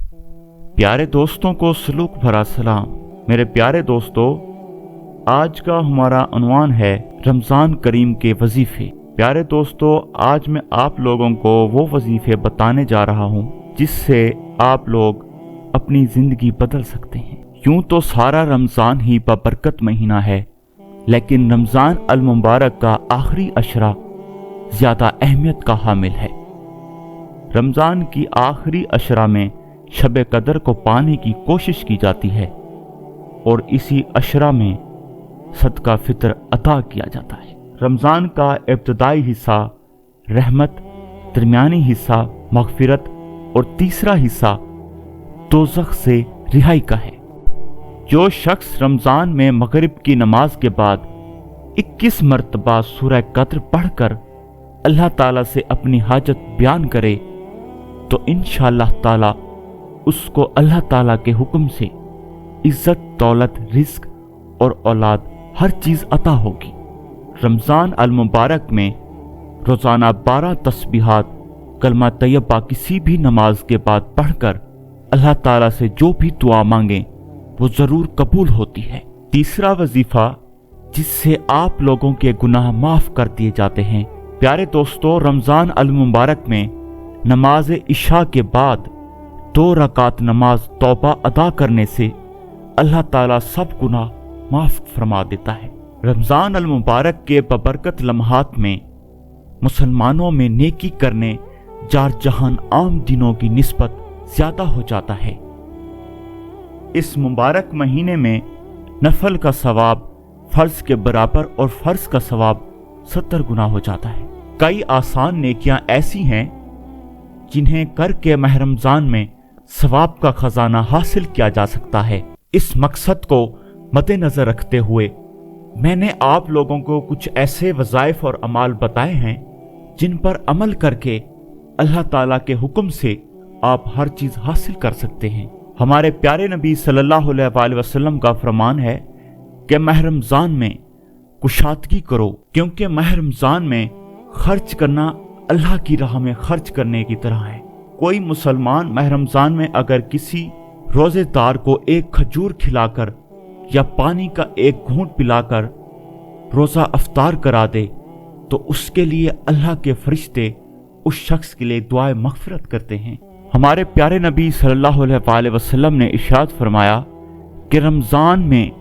प्यारे दोस्तों को सलूक भरा सलाम। मेरे प्यारे दोस्तों, आज का हमारा उन्वान है रमज़ान करीम के वजीफ़े। प्यारे दोस्तों, आज मैं आप लोगों को वो वजीफ़े बताने जा रहा हूँ जिससे आप लोग अपनी ज़िंदगी बदल सकते हैं। यूं तो सारा रमज़ान ही बबरकत महीना है, लेकिन रमज़ान अल मुबारक का आखिरी अशरा ज़्यादा अहमियत का हामिल है। रमज़ान की आखिरी अशरा में शब कदर को पाने की कोशिश की जाती है और इसी अशरा में सदका फितर अता किया जाता है। रमज़ान का इब्तदाई हिस्सा रहमत, दरमियानी हिस्सा मग़फ़िरत और तीसरा हिस्सा दोज़ख से रिहाई का है। जो शख्स रमज़ान में मगरिब की नमाज के बाद 21 मरतबा सूरह कद्र पढ़कर अल्लाह ताला से अपनी हाजत बयान करे तो इंशाअल्लाह ताला उसको अल्लाह ताला के हुक्म से इज्जत, दौलत, रिज़्क और औलाद हर चीज़ अता होगी। रमज़ान अल मुबारक में रोज़ाना 12 तस्बीहात कलमा तैयबा किसी भी नमाज के बाद पढ़कर अल्लाह ताला से जो भी दुआ मांगे वो ज़रूर कबूल होती है। तीसरा वजीफ़ा जिससे आप लोगों के गुनाह माफ़ कर दिए जाते हैं। प्यारे दोस्तों, रमज़ान अल मुबारक में नमाज इशा के बाद 2 रकात नमाज तौबा अदा करने से अल्लाह ताला सब गुनाह माफ़ फरमा देता है। रमज़ान अल मुबारक के बबरकत लम्हात में मुसलमानों में नेकी करने जार जहान आम दिनों की निस्बत ज़्यादा हो जाता है। इस मुबारक महीने में नफल का सवाब फ़र्ज के बराबर और फ़र्ज का सवाब 70 गुना हो जाता है। कई आसान नेकियां ऐसी हैं जिन्हें करके माह रमज़ान में सवाब का खजाना हासिल किया जा सकता है। इस मकसद को मद्देनजर रखते हुए मैंने आप लोगों को कुछ ऐसे वज़ाइफ और अमाल बताए हैं जिन पर अमल करके अल्लाह ताला के हुक्म से आप हर चीज़ हासिल कर सकते हैं। हमारे प्यारे नबी सल्लल्लाहु अलैहि वसल्लम का फरमान है कि माह रमज़ान में कुशादगी करो, क्योंकि माह रमज़ान में खर्च करना अल्लाह की राह में खर्च करने की तरह है। कोई मुसलमान माह रमज़ान में अगर किसी रोज़ेदार को एक खजूर खिलाकर या पानी का एक घूंट पिलाकर रोज़ा अफ्तार करा दे तो उसके लिए अल्लाह के फरिश्ते उस शख्स के लिए दुआए मग़फ़िरत करते हैं। हमारे प्यारे नबी सल्लल्लाहु अलैहि वसल्लम ने इरशाद फरमाया कि रमज़ान में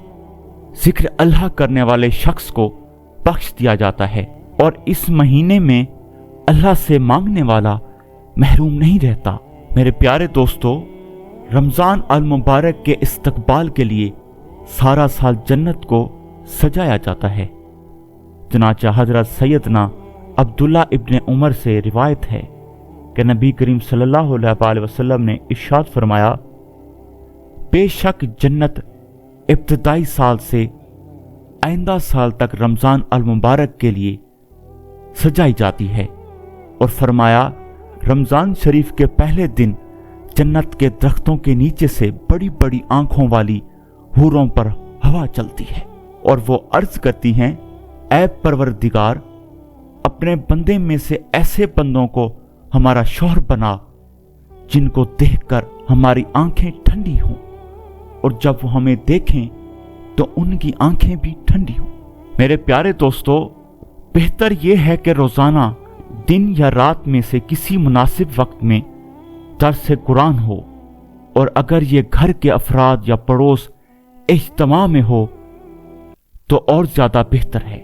ज़िक्र अल्लाह करने वाले शख्स को बख्श दिया जाता है और इस महीने में अल्लाह से मांगने वाला महरूम नहीं रहता। मेरे प्यारे दोस्तों, रमज़ान अल मुबारक के इस्तकबाल के लिए सारा साल जन्नत को सजाया जाता है। चनाचा हज़रत सैयदना अब्दुल्ला इब्न उमर से रिवायत है कि नबी करीम सल्लल्लाहु अलैहि वसल्लम ने इरशाद फरमाया, बेशक जन्नत इब्तदाई साल से आइंदा साल तक रमज़ान अल मुबारक के लिए सजाई जाती है। और फरमाया, रमज़ान शरीफ के पहले दिन जन्नत के दरख्तों के नीचे से बड़ी बड़ी आंखों वाली हूरों पर हवा चलती है और वो अर्ज करती हैं, ऐ परवरदिगार, अपने बंदे में से ऐसे बंदों को हमारा शौहर बना जिनको देखकर हमारी आंखें ठंडी हों और जब वो हमें देखें तो उनकी आंखें भी ठंडी हों। मेरे प्यारे दोस्तों, बेहतर ये है कि रोज़ाना दिन या रात में से किसी मुनासिब वक्त में दर्स कुरान हो और अगर ये घर के अफराद या पड़ोस इज्तिमा में हो तो और ज़्यादा बेहतर है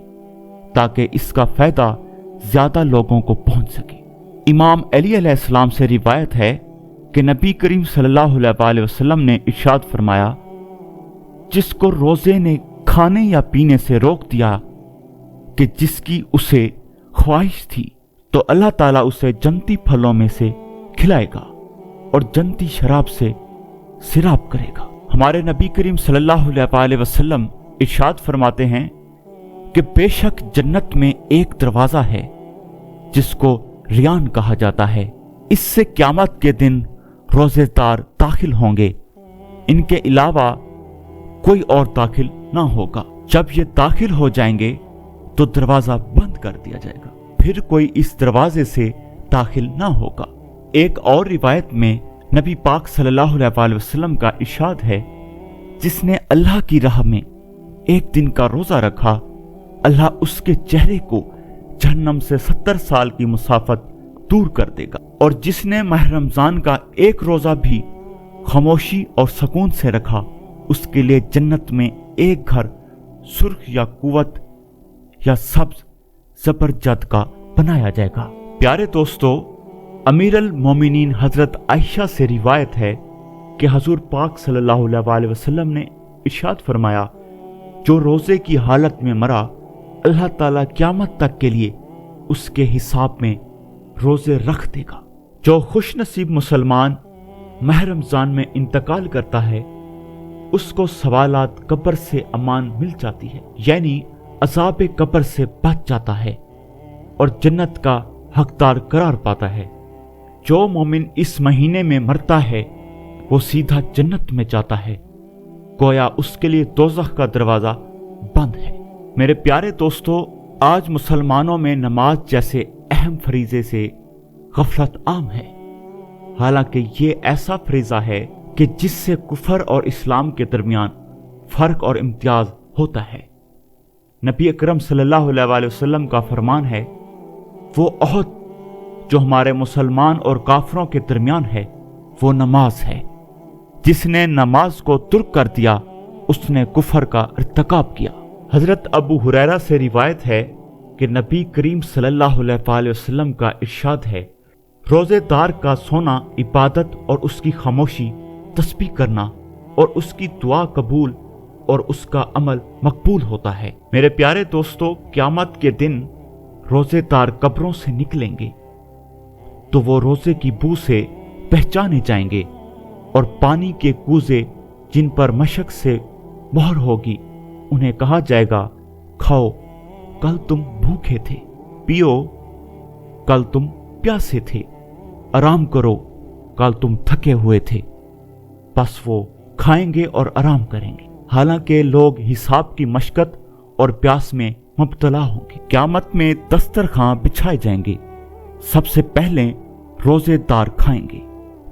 ताकि इसका फ़ायदा ज़्यादा लोगों को पहुंच सके। इमाम अली अलैहिस्सलाम से रिवायत है कि नबी करीम सल्लल्लाहु अलैहि वसल्लम ने इरशाद फरमाया, जिसको रोज़े ने खाने या पीने से रोक दिया कि जिसकी उसे ख्वाहिश थी तो अल्लाह ताला उसे जन्नती फलों में से खिलाएगा और जन्नती शराब से सिराब करेगा। हमारे नबी करीम सल्लल्लाहु अलैहि वसल्लम इरशाद फरमाते हैं कि बेशक जन्नत में एक दरवाज़ा है जिसको रियान कहा जाता है, इससे क़यामत के दिन रोज़ेदार दाखिल होंगे, इनके अलावा कोई और दाखिल ना होगा। जब ये दाखिल हो जाएंगे तो दरवाज़ा बंद कर दिया जाएगा, फिर कोई इस दरवाजे से दाखिल ना होगा। एक और रिवायत में नबी पाक सल्लल्लाहु अलैहि वसल्लम का इरशाद है, जिसने अल्लाह की राह में एक दिन का रोजा रखा, अल्लाह उसके चेहरे को जहन्नम से 70 साल की मुसाफत दूर कर देगा। और जिसने माह रमजान का एक रोजा भी खामोशी और सुकून से रखा, उसके लिए जन्नत में एक घर सुर्ख या कुवत या सब्ज जबरजद का बनाया जाएगा। प्यारे दोस्तों, अमीर अल मोमिनीन हजरत आयशा से रिवायत है कि हजूर पाक सल्लल्लाहु अलैहि वसल्लम ने इरशाद फरमाया, जो रोजे की हालत में मरा, अल्लाह ताला क़यामत तक के लिए उसके हिसाब में रोजे रख देगा। जो खुशनसीब मुसलमान माह रमजान में इंतकाल करता है, उसको सवालात कब्र से अमान मिल जाती है, यानी अज़ाब कब्र से बच जाता है और जन्नत का हकदार करार पाता है। जो मोमिन इस महीने में मरता है, वो सीधा जन्नत में जाता है, गोया उसके लिए दोज़ख का दरवाजा बंद है। मेरे प्यारे दोस्तों, आज मुसलमानों में नमाज जैसे अहम फरीजे से गफलत आम है। हालांकि ये ऐसा फरीजा है कि जिससे कुफर और इस्लाम के दरमियान फर्क और इम्तियाज होता है। नबी अकरम सल्लल्लाहु अलैहि वसल्लम का फरमान है, वो ओहद जो हमारे मुसलमान और काफरों के दरमियान है, वो नमाज है। जिसने नमाज को तुर्क कर दिया, उसने कुफर का इर्तिकाब किया। हजरत अबू हुरैरा से रिवायत है कि नबी करीम सल्लल्लाहु अलैहि वसल्लम का इरशाद है, रोजेदार का सोना इबादत और उसकी खामोशी तस्बीह करना और उसकी दुआ कबूल और उसका अमल मकबूल होता है। मेरे प्यारे दोस्तों, क़यामत के दिन रोजेदार कब्रों से निकलेंगे तो वो रोजे की बू से पहचाने जाएंगे और पानी के कूजे जिन पर मशक से मोहर होगी, उन्हें कहा जाएगा, खाओ कल तुम भूखे थे, पियो कल तुम प्यासे थे, आराम करो कल तुम थके हुए थे। बस वो खाएंगे और आराम करेंगे। हालांकि लोग हिसाब की मशक्कत और प्यास में मुब्तला होंगे। क़यामत में दस्तरखां बिछाए जाएंगे। सबसे पहले रोजेदार खाएंगे।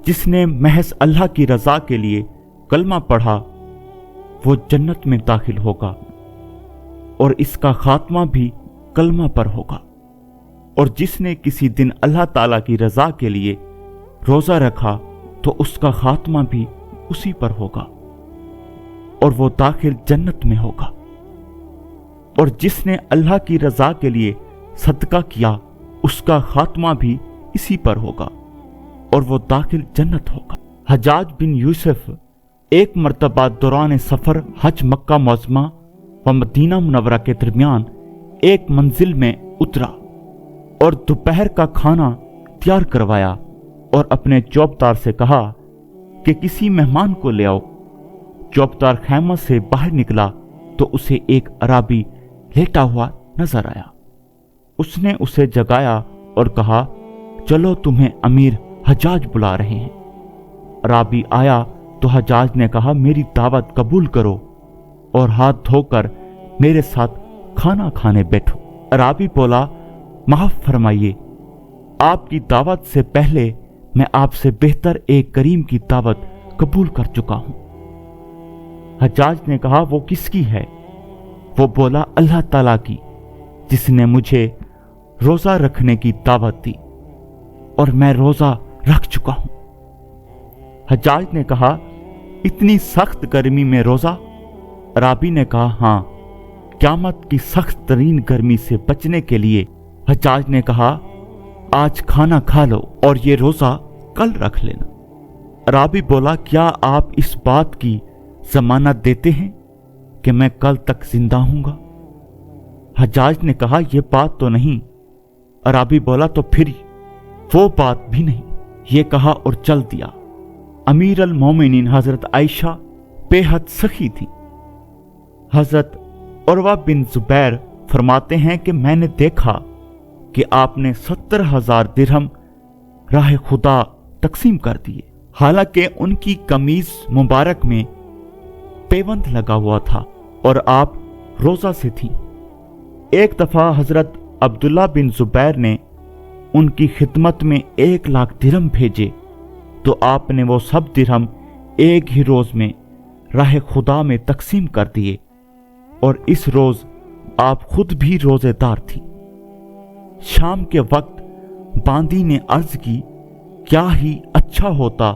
जिसने महज अल्लाह की रजा के लिए कलमा पढ़ा, वो जन्नत में दाखिल होगा और इसका खात्मा भी कलमा पर होगा। और जिसने किसी दिन अल्लाह ताला की रजा के लिए रोजा रखा, तो उसका खात्मा भी उसी पर होगा और वो दाखिल जन्नत में होगा। और जिसने अल्लाह की रजा के लिए सदका किया, उसका खात्मा भी इसी पर होगा और वो दाखिल जन्नत होगा। हज्जाज बिन यूसुफ एक मर्तबा दौरान सफर हज मक्का मुअज़्ज़मा व मदीना मुनव्वरा के दरमियान एक मंजिल में उतरा और दोपहर का खाना तैयार करवाया और अपने चौबदार से कहा कि किसी मेहमान को ले आओ। चौबदार खैमा से बाहर निकला तो उसे एक अराबी लेटा हुआ नजर आया। उसने उसे जगाया और कहा, चलो तुम्हें अमीर हज्जाज बुला रहे हैं। अराबी आया तो हज्जाज ने कहा, मेरी दावत कबूल करो और हाथ धोकर मेरे साथ खाना खाने बैठो। अराबी बोला, माफ फरमाइए, आपकी दावत से पहले मैं आपसे बेहतर एक करीम की दावत कबूल कर चुका हूं। हज्जाज ने कहा, वो किसकी है? वो बोला, अल्लाह ताला की, जिसने मुझे रोजा रखने की दावत दी और मैं रोजा रख चुका हूं। हज्जाज ने कहा, इतनी सख्त गर्मी में रोजा? अराबी ने कहा, हां, क़यामत की सख्त तरीन गर्मी से बचने के लिए। हज्जाज ने कहा, आज खाना खा लो और ये रोजा कल रख लेना। अराबी बोला, क्या आप इस बात की जमानत देते हैं कि मैं कल तक जिंदा हूंगा? हज्जाज ने कहा, यह बात तो नहीं। अराबी बोला, तो फिर वो बात भी नहीं। ये कहा और चल दिया। अमीर अल मोमिनीन हजरत आयशा बेहद सखी थी। हजरत उर्वा बिन जुबैर फरमाते हैं कि मैंने देखा कि आपने 70,000 दिरहम राह खुदा तकसीम कर दिए। हालांकि उनकी कमीज मुबारक में पेवंद लगा हुआ था और आप रोजा से थी। एक दफा हजरत अब्दुल्ला बिन जुबैर ने उनकी खिदमत में 1 लाख दिरहम भेजे तो आपने वो सब दिरहम एक ही रोज में राह खुदा में तकसीम कर दिए, और इस रोज आप खुद भी रोजेदार थी। शाम के वक्त बांदी ने अर्ज की, क्या ही अच्छा होता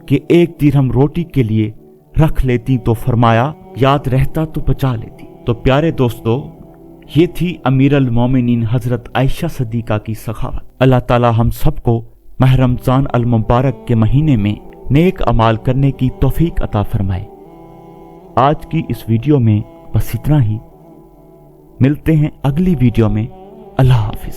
कि एक दिरहम रोटी के लिए रख लेती, तो फरमाया याद रहता तो बचा लेती। तो प्यारे दोस्तों, ये थी अमीर अल मोमिनीन हजरत आयशा सदीका की सखावत। अल्लाह ताला हम सबको माह रमजान अल मुबारक के महीने में नेक अमाल करने की तौफीक अता फरमाए। आज की इस वीडियो में बस इतना ही। मिलते हैं अगली वीडियो में। अल्लाह हाफिज।